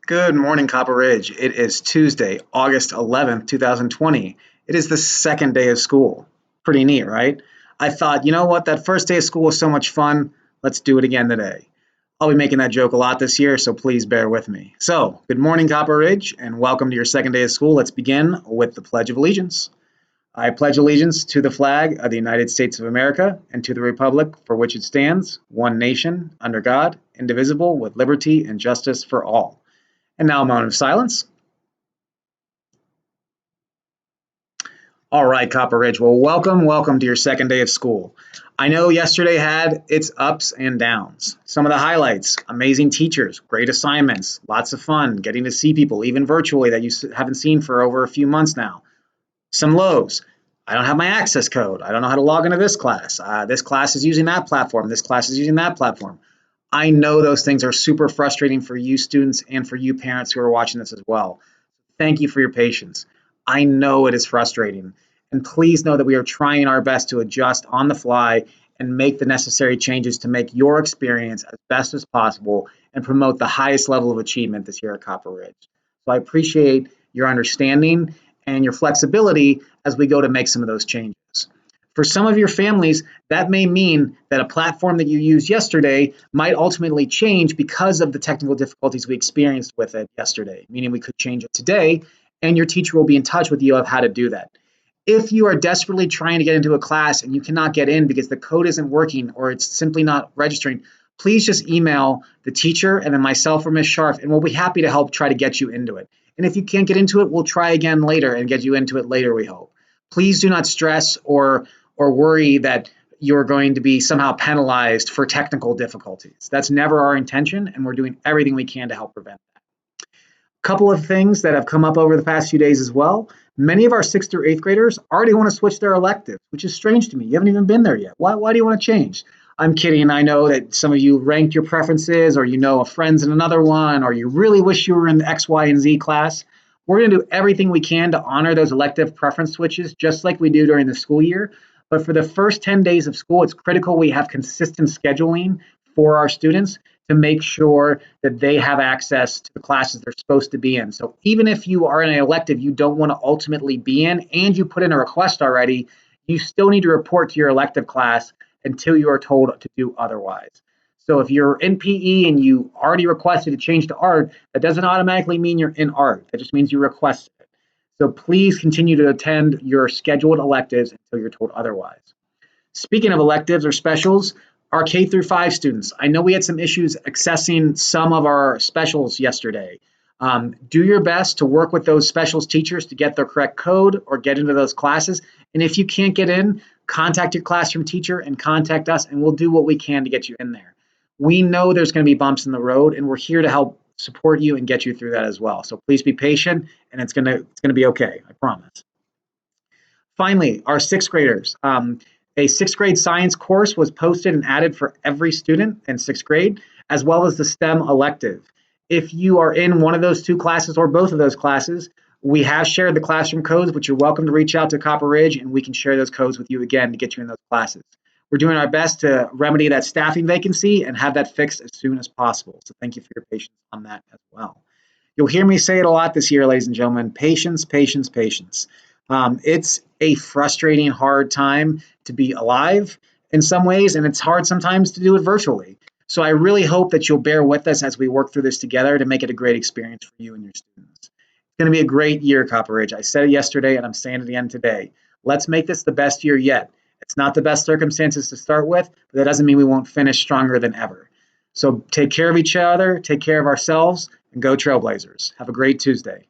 Good morning, Copper Ridge. It is Tuesday, August 11th, 2020. It is the second day of school. Pretty neat, right? I thought, you know what, that first day of school was so much fun. Let's do it again today. I'll be making that joke a lot this year, so please bear with me. So, good morning, Copper Ridge, and welcome to your second day of school. Let's begin with the Pledge of Allegiance. I pledge allegiance to the flag of the United States of America and to the republic for which it stands, one nation, under God, indivisible, with liberty and justice for all. And now a moment of silence. All right, Copper Ridge. Well, welcome to your second day of school. I know yesterday had its ups and downs. Some of the highlights: amazing teachers, great assignments, lots of fun, getting to see people, even virtually, that you haven't seen for over a few months now. Some lows: I don't have my access code. I don't know how to log into this class. This class is using that platform. This class is using that platform. I know those things are super frustrating for you students and for you parents who are watching this as well. Thank you for your patience. I know it is frustrating. And please know that we are trying our best to adjust on the fly and make the necessary changes to make your experience as best as possible and promote the highest level of achievement this year at Copper Ridge. So I appreciate your understanding and your flexibility as we go to make some of those changes. For some of your families, that may mean that a platform that you used yesterday might ultimately change because of the technical difficulties we experienced with it yesterday, meaning we could change it today, and your teacher will be in touch with you of how to do that. If you are desperately trying to get into a class and you cannot get in because the code isn't working or it's simply not registering, please just email the teacher and then myself or Ms. Sharf, and we'll be happy to help try to get you into it. And if you can't get into it, we'll try again later and get you into it later, we hope. Please do not stress or worry that you're going to be somehow penalized for technical difficulties. That's never our intention, and we're doing everything we can to help prevent that. A couple of things that have come up over the past few days as well. Many of our 6th through 8th graders already want to switch their electives, which is strange to me. You haven't even been there yet. Why do you want to change? I'm kidding. I know that some of you ranked your preferences, or you know a friend's in another one, or you really wish you were in the X, Y, and Z class. We're going to do everything we can to honor those elective preference switches, just like we do during the school year. But for the first 10 days of school, it's critical we have consistent scheduling for our students to make sure that they have access to the classes they're supposed to be in. So even if you are in an elective you don't want to ultimately be in and you put in a request already, you still need to report to your elective class until you are told to do otherwise. So if you're in PE and you already requested to change to art, that doesn't automatically mean you're in art. That just means you requested it. So please continue to attend your scheduled electives until you're told otherwise. Speaking of electives or specials, our K through 5 students, I know we had some issues accessing some of our specials yesterday. Do your best to work with those specials teachers to get the correct code or get into those classes. And if you can't get in, contact your classroom teacher and contact us, and we'll do what we can to get you in there. We know there's going to be bumps in the road, and we're here to help support you and get you through that as well. So please be patient, and it's gonna be okay, I promise. Finally, our 6th graders. A 6th grade science course was posted and added for every student in 6th grade, as well as the STEM elective. If you are in one of those 2 classes or both of those classes, we have shared the classroom codes, but you're welcome to reach out to Copper Ridge and we can share those codes with you again to get you in those classes. We're doing our best to remedy that staffing vacancy and have that fixed as soon as possible. So thank you for your patience on that as well. You'll hear me say it a lot this year, ladies and gentlemen: patience, patience, patience. It's a frustrating, hard time to be alive in some ways, and it's hard sometimes to do it virtually. So I really hope that you'll bear with us as we work through this together to make it a great experience for you and your students. It's going to be a great year, Copper Ridge. I said it yesterday, and I'm saying it again today. Let's make this the best year yet. It's not the best circumstances to start with, but that doesn't mean we won't finish stronger than ever. So take care of each other, take care of ourselves, and go Trailblazers. Have a great Tuesday.